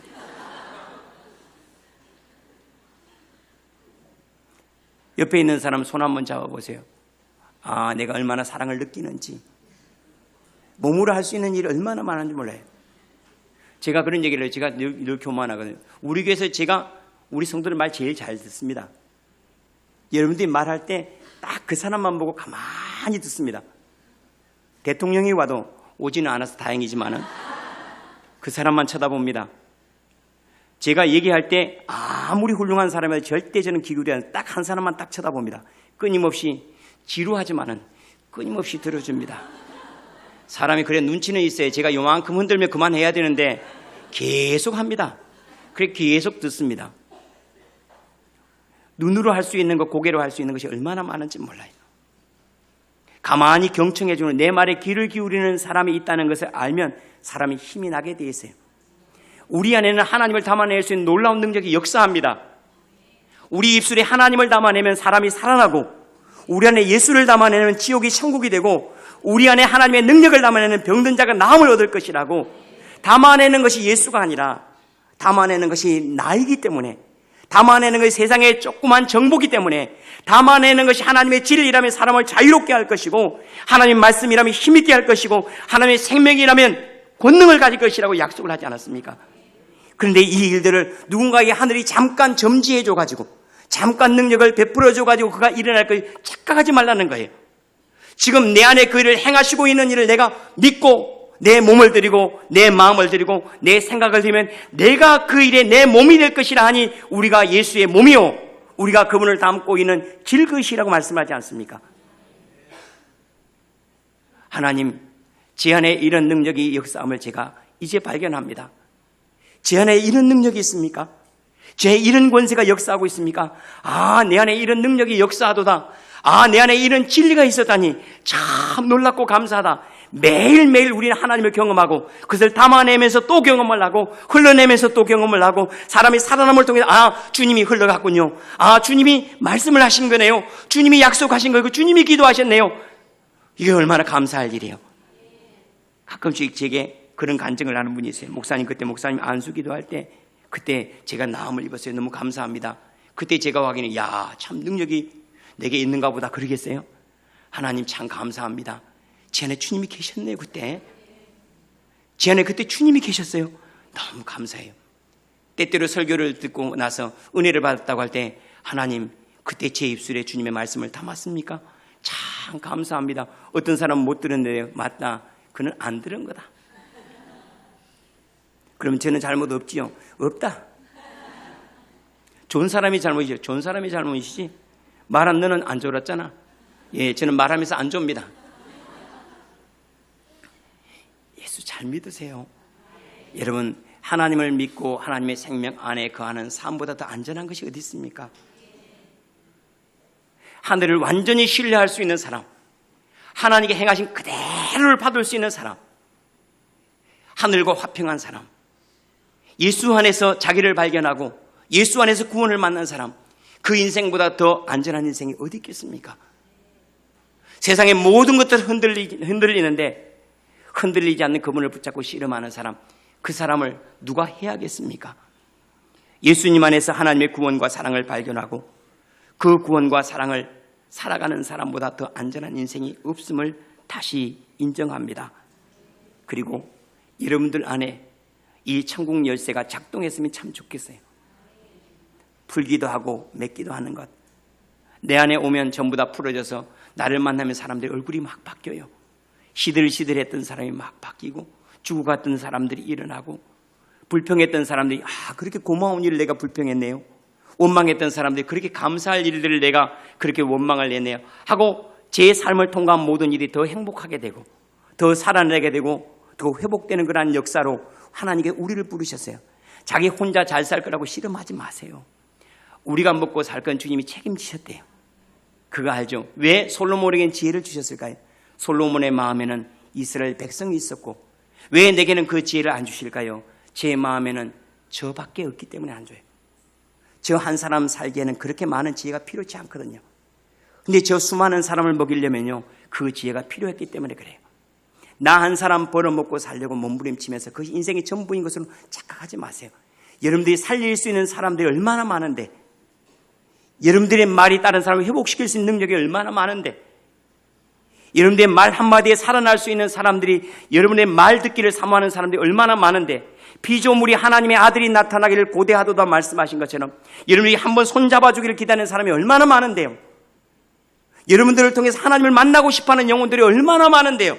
옆에 있는 사람 손 한번 잡아보세요. 내가 얼마나 사랑을 느끼는지, 몸으로 할 수 있는 일이 얼마나 많은지 몰라요. 제가 그런 얘기를 해요. 제가 늘 교만하거든요. 우리 교회에서 제가 우리 성도들 말 제일 잘 듣습니다. 여러분들이 말할 때 딱 그 사람만 보고 가만히 듣습니다. 대통령이 와도 오지는 않아서 다행이지만은 그 사람만 쳐다봅니다. 제가 얘기할 때 아무리 훌륭한 사람이라도 절대 저는 기울여 딱 한 사람만 딱 쳐다봅니다. 끊임없이 지루하지만은 끊임없이 들어줍니다. 사람이 그래 눈치는 있어요. 제가 요만큼 흔들면 그만해야 되는데 계속 합니다. 그래 계속 듣습니다. 눈으로 할 수 있는 것, 고개로 할 수 있는 것이 얼마나 많은지 몰라요. 가만히 경청해주는, 내 말에 귀를 기울이는 사람이 있다는 것을 알면 사람이 힘이 나게 돼 있어요. 우리 안에는 하나님을 담아낼 수 있는 놀라운 능력이 역사합니다. 우리 입술에 하나님을 담아내면 사람이 살아나고, 우리 안에 예수를 담아내면 지옥이 천국이 되고, 우리 안에 하나님의 능력을 담아내는 병든 자가 나음을 얻을 것이라고. 담아내는 것이 예수가 아니라 담아내는 것이 나이기 때문에, 담아내는 것이 세상의 조그만 정보기 때문에, 담아내는 것이 하나님의 진리라면 사람을 자유롭게 할 것이고, 하나님 말씀이라면 힘있게 할 것이고, 하나님의 생명이라면 권능을 가질 것이라고 약속을 하지 않았습니까? 그런데 이 일들을 누군가에게 하늘이 잠깐 점지해줘가지고, 잠깐 능력을 베풀어줘가지고 그가 일어날 걸 착각하지 말라는 거예요. 지금 내 안에 그 일을 행하시고 있는 일을 내가 믿고 내 몸을 드리고 내 마음을 드리고 내 생각을 드리면 내가 그 일에 내 몸이 될 것이라 하니, 우리가 예수의 몸이요 우리가 그분을 담고 있는 질것이라고 말씀하지 않습니까? 하나님, 제 안에 이런 능력이 역사함을 제가 이제 발견합니다. 제 안에 이런 능력이 있습니까? 제 이런 권세가 역사하고 있습니까? 내 안에 이런 능력이 역사하도다. 내 안에 이런 진리가 있었다니 참 놀랍고 감사하다. 매일매일 우리는 하나님을 경험하고 그것을 담아내면서 또 경험을 하고 흘러내면서 또 경험을 하고, 사람이 살아남을 통해서 주님이 흘러갔군요. 주님이 말씀을 하신 거네요. 주님이 약속하신 거고 주님이 기도하셨네요. 이게 얼마나 감사할 일이에요. 가끔씩 제게 그런 간증을 하는 분이 있어요. 목사님, 그때 목사님 안수 기도할 때 그때 제가 나음을 입었어요. 너무 감사합니다. 그때 제가 확인해, 참 능력이 내게 있는가 보다 그러겠어요. 하나님 참 감사합니다. 제 안에 주님이 계셨네요. 그때 제 안에 그때 주님이 계셨어요. 너무 감사해요. 때때로 설교를 듣고 나서 은혜를 받았다고 할 때, 하나님 그때 제 입술에 주님의 말씀을 담았습니까? 참 감사합니다. 어떤 사람은 못 들었는데요. 맞다, 그는 안 들은 거다. 그럼 저는 잘못 없지요? 없다. 좋은 사람이 잘못이죠. 좋은 사람이 잘못이지, 말한 너는 안 졸았잖아. 저는 말하면서 안 좁니다. 예수 잘 믿으세요. 여러분, 하나님을 믿고 하나님의 생명 안에 거하는 삶보다 더 안전한 것이 어디 있습니까? 하늘을 완전히 신뢰할 수 있는 사람, 하나님께 행하신 그대로를 받을 수 있는 사람, 하늘과 화평한 사람, 예수 안에서 자기를 발견하고 예수 안에서 구원을 만난 사람, 그 인생보다 더 안전한 인생이 어디 있겠습니까? 세상의 모든 것들이 흔들리는데 흔들리지 않는 그분을 붙잡고 씨름하는 사람, 그 사람을 누가 해야겠습니까? 예수님 안에서 하나님의 구원과 사랑을 발견하고 그 구원과 사랑을 살아가는 사람보다 더 안전한 인생이 없음을 다시 인정합니다. 그리고 여러분들 안에 이 천국 열쇠가 작동했으면 참 좋겠어요. 풀기도 하고 맺기도 하는 것. 내 안에 오면 전부 다 풀어져서 나를 만나면 사람들의 얼굴이 막 바뀌어요. 시들시들했던 사람이 막 바뀌고, 죽어갔던 사람들이 일어나고, 불평했던 사람들이 그렇게 고마운 일을 내가 불평했네요. 원망했던 사람들이 그렇게 감사할 일들을 내가 그렇게 원망을 했네요 하고, 제 삶을 통과한 모든 일이 더 행복하게 되고 더 살아내게 되고 더 회복되는 그런 역사로 하나님께 우리를 부르셨어요. 자기 혼자 잘 살 거라고 씨름하지 마세요. 우리가 먹고 살 건 주님이 책임지셨대요. 그거 알죠? 왜 솔로몬에겐 지혜를 주셨을까요? 솔로몬의 마음에는 이스라엘 백성이 있었고, 왜 내게는 그 지혜를 안 주실까요? 제 마음에는 저밖에 없기 때문에 안 줘요. 저 한 사람 살기에는 그렇게 많은 지혜가 필요치 않거든요. 근데 저 수많은 사람을 먹이려면요, 그 지혜가 필요했기 때문에 그래요. 나 한 사람 벌어먹고 살려고 몸부림치면서 그것이 인생의 전부인 것으로 착각하지 마세요. 여러분들이 살릴 수 있는 사람들이 얼마나 많은데, 여러분들의 말이 다른 사람을 회복시킬 수 있는 능력이 얼마나 많은데, 여러분들의 말 한마디에 살아날 수 있는 사람들이, 여러분의 말 듣기를 사모하는 사람들이 얼마나 많은데, 피조물이 하나님의 아들이 나타나기를 고대하도다 말씀하신 것처럼 여러분이 한번 손잡아주기를 기다리는 사람이 얼마나 많은데요. 여러분들을 통해서 하나님을 만나고 싶어하는 영혼들이 얼마나 많은데요.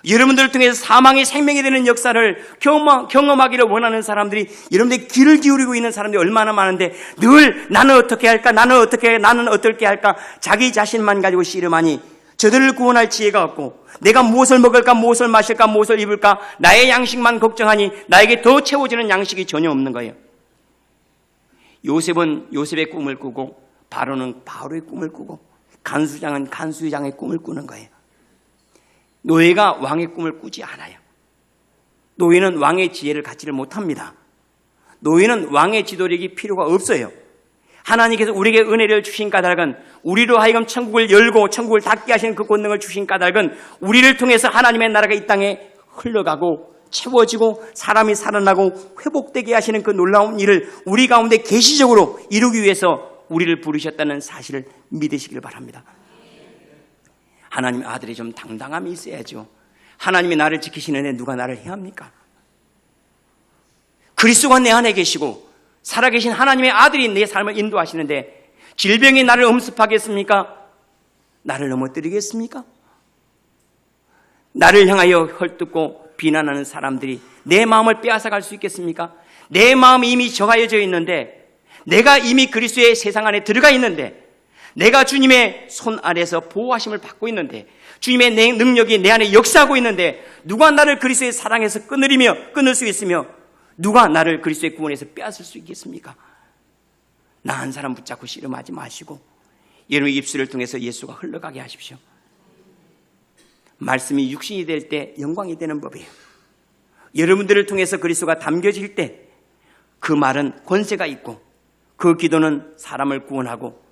여러분들을 통해서 사망이 생명이 되는 역사를 경험하기를 원하는 사람들이, 여러분들의 귀를 기울이고 있는 사람들이 얼마나 많은데, 늘 나는 어떻게 할까, 나는 어떻게 할까, 자기 자신만 가지고 씨름하니 저들을 구원할 지혜가 없고, 내가 무엇을 먹을까, 무엇을 마실까, 무엇을 입을까, 나의 양식만 걱정하니 나에게 더 채워지는 양식이 전혀 없는 거예요. 요셉은 요셉의 꿈을 꾸고, 바로는 바로의 꿈을 꾸고, 간수장은 간수장의 꿈을 꾸는 거예요. 노예가 왕의 꿈을 꾸지 않아요. 노예는 왕의 지혜를 갖지를 못합니다. 노예는 왕의 지도력이 필요가 없어요. 하나님께서 우리에게 은혜를 주신 까닭은, 우리로 하여금 천국을 열고 천국을 닫게 하시는 그 권능을 주신 까닭은, 우리를 통해서 하나님의 나라가 이 땅에 흘러가고 채워지고 사람이 살아나고 회복되게 하시는 그 놀라운 일을 우리 가운데 계시적으로 이루기 위해서 우리를 부르셨다는 사실을 믿으시길 바랍니다. 하나님의 아들이 좀 당당함이 있어야죠. 하나님이 나를 지키시는데 누가 나를 해합니까? 그리스도가 내 안에 계시고 살아계신 하나님의 아들이 내 삶을 인도하시는데 질병이 나를 엄습하겠습니까? 나를 넘어뜨리겠습니까? 나를 향하여 헐뜯고 비난하는 사람들이 내 마음을 빼앗아갈 수 있겠습니까? 내 마음이 이미 정하여져 있는데, 내가 이미 그리스도의 세상 안에 들어가 있는데, 내가 주님의 손 아래서 보호하심을 받고 있는데, 주님의 내 능력이 내 안에 역사하고 있는데, 누가 나를 그리스도의 사랑에서 끊을 수 있으며 누가 나를 그리스도의 구원에서 빼앗을 수 있겠습니까? 나 한 사람 붙잡고 씨름하지 마시고 여러분의 입술을 통해서 예수가 흘러가게 하십시오. 말씀이 육신이 될 때 영광이 되는 법이에요. 여러분들을 통해서 그리스도가 담겨질 때 그 말은 권세가 있고, 그 기도는 사람을 구원하고,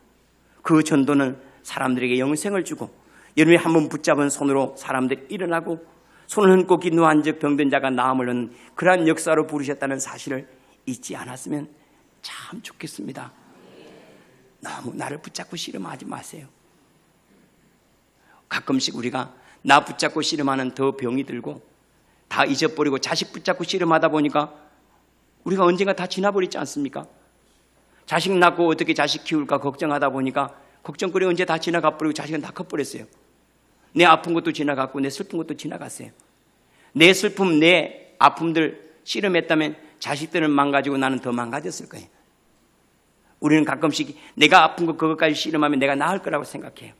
그 전도는 사람들에게 영생을 주고, 여러분이 한번 붙잡은 손으로 사람들이 일어나고, 손을 얹고 기도한 즉 병든 자가 나음을 얻는 그러한 역사로 부르셨다는 사실을 잊지 않았으면 참 좋겠습니다. 너무 나를 붙잡고 씨름하지 마세요. 가끔씩 우리가 나 붙잡고 씨름하는 더 병이 들고 다 잊어버리고 자식 붙잡고 씨름하다 보니까 우리가 언젠가 다 지나버리지 않습니까? 자식 낳고 어떻게 자식 키울까 걱정하다 보니까 걱정거리 언제 다 지나가 버리고 자식은 다 커버렸어요. 내 아픈 것도 지나갔고 내 슬픈 것도 지나갔어요. 내 슬픔, 내 아픔들 씨름했다면 자식들은 망가지고 나는 더 망가졌을 거예요. 우리는 가끔씩 내가 아픈 것 그것까지 씨름하면 내가 나을 거라고 생각해요.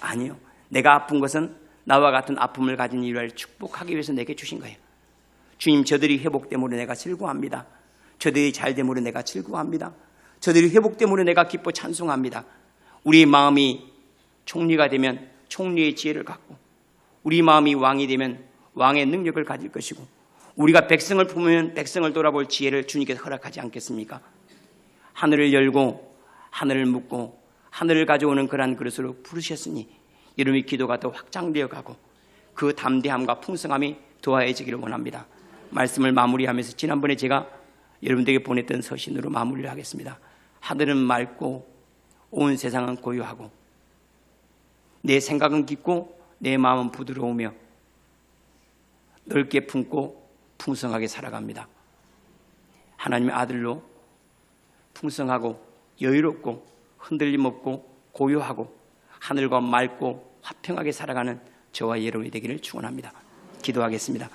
아니요. 내가 아픈 것은 나와 같은 아픔을 가진 이를 축복하기 위해서 내게 주신 거예요. 주님, 저들이 회복됨으로 내가 즐거워합니다. 저들이 잘됨으로 내가 즐거워합니다. 저들이 회복됨으로 내가 기뻐 찬송합니다. 우리의 마음이 총리가 되면 총리의 지혜를 갖고, 우리 마음이 왕이 되면 왕의 능력을 가질 것이고, 우리가 백성을 품으면 백성을 돌아볼 지혜를 주님께서 허락하지 않겠습니까? 하늘을 열고 하늘을 묶고 하늘을 가져오는 그러한 그릇으로 부르셨으니 여러분의 기도가 더 확장되어 가고 그 담대함과 풍성함이 더하여지기를 원합니다. 말씀을 마무리하면서 지난번에 제가 여러분들에게 보냈던 서신으로 마무리를 하겠습니다. 하늘은 맑고 온 세상은 고요하고 내 생각은 깊고 내 마음은 부드러우며 넓게 품고 풍성하게 살아갑니다. 하나님의 아들로 풍성하고 여유롭고 흔들림 없고 고요하고 하늘과 맑고 화평하게 살아가는 저와 여러분이 되기를 축원합니다. 기도하겠습니다.